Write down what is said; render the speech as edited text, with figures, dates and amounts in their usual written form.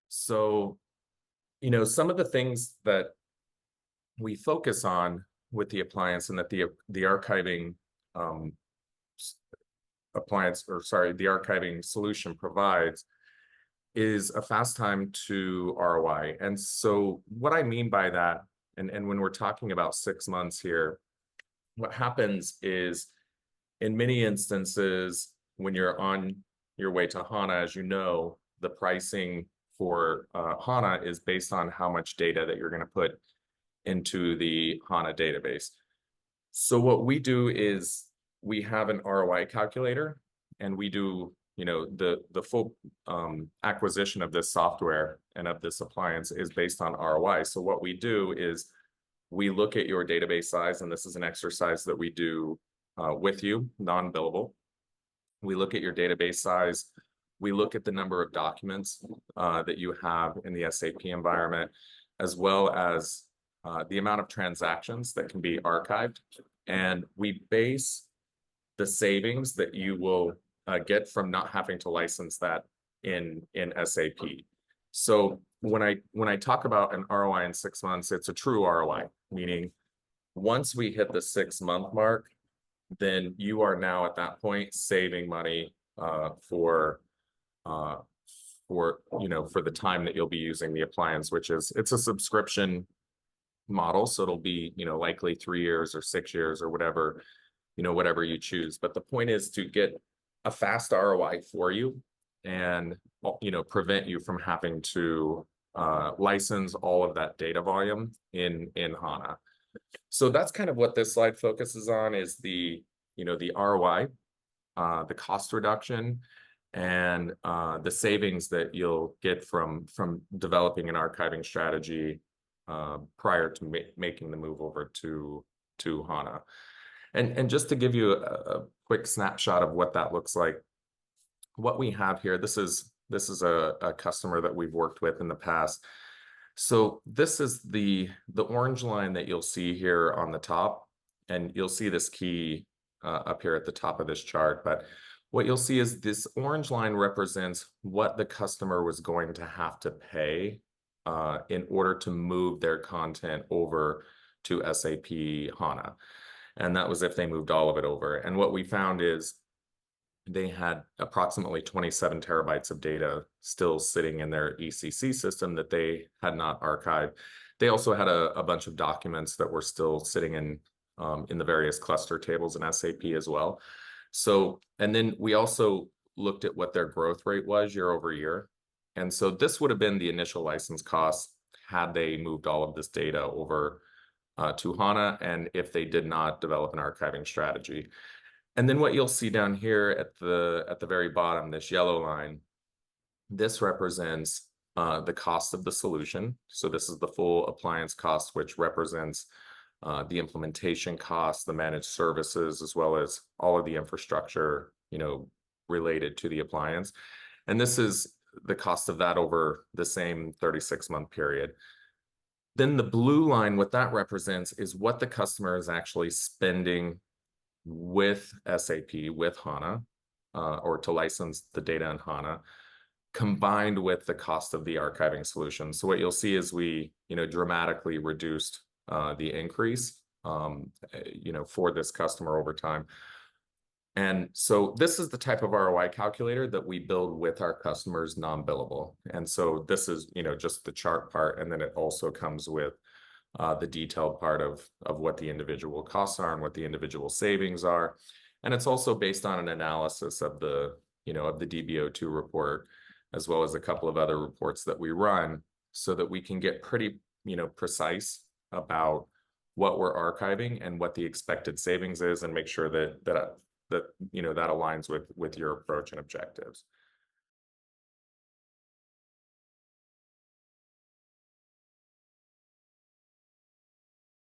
So, some of the things that we focus on with the appliance and that the archiving um, appliance, or sorry, the archiving solution provides is a fast time to ROI. And so what I mean by that, and when we're talking about 6 months here, what happens is in many instances, when you're on your way to HANA, as you know, the pricing for HANA is based on how much data that you're going to put into the HANA database. So what we do is we have an ROI calculator, and we do, the full acquisition of this software and of this appliance is based on ROI. So what we do is we look at your database size, and this is an exercise that we do with you, non-billable. We look at your database size. We look at the number of documents that you have in the SAP environment, as well as the amount of transactions that can be archived. And we base the savings that you will get from not having to license that in SAP. So when I talk about an ROI in 6 months, it's a true ROI, meaning once we hit the 6 month mark, then you are now at that point saving money for the time that you'll be using the appliance, which is it's a subscription model. So it'll be, likely 3 years or 6 years or whatever, whatever you choose. But the point is to get a fast ROI for you and, prevent you from having to license all of that data volume in HANA. So that's kind of what this slide focuses on, is the ROI, the cost reduction, and the savings that you'll get from developing an archiving strategy prior to making the move over to HANA. And just to give you a quick snapshot of what that looks like, what we have here, this is a customer that we've worked with in the past. So this is the orange line that you'll see here on the top, and you'll see this key up here at the top of this chart. But what you'll see is this orange line represents what the customer was going to have to pay in order to move their content over to SAP HANA. And that was if they moved all of it over. And what we found is they had approximately 27 terabytes of data still sitting in their ECC system that they had not archived. They also had a bunch of documents that were still sitting in the various cluster tables in SAP as well. So, and then we also looked at what their growth rate was year over year. And so this would have been the initial license cost had they moved all of this data over to HANA, and if they did not develop an archiving strategy. And then what you'll see down here at the very bottom, this yellow line, this represents the cost of the solution. So this is the full appliance cost, which represents the implementation costs, the managed services, as well as all of the infrastructure, related to the appliance. And this is the cost of that over the same 36-month period. Then the blue line, what that represents is what the customer is actually spending with SAP, with HANA, or to license the data in HANA, combined with the cost of the archiving solution. So what you'll see is we, dramatically reduced the increase, for this customer over time. And so this is the type of ROI calculator that we build with our customers non-billable. And so this is, just the chart part. And then it also comes with the detailed part of what the individual costs are and what the individual savings are. And it's also based on an analysis of the DB02 report, as well as a couple of other reports that we run, so that we can get pretty, precise about what we're archiving and what the expected savings is, and make sure that aligns with your approach and objectives.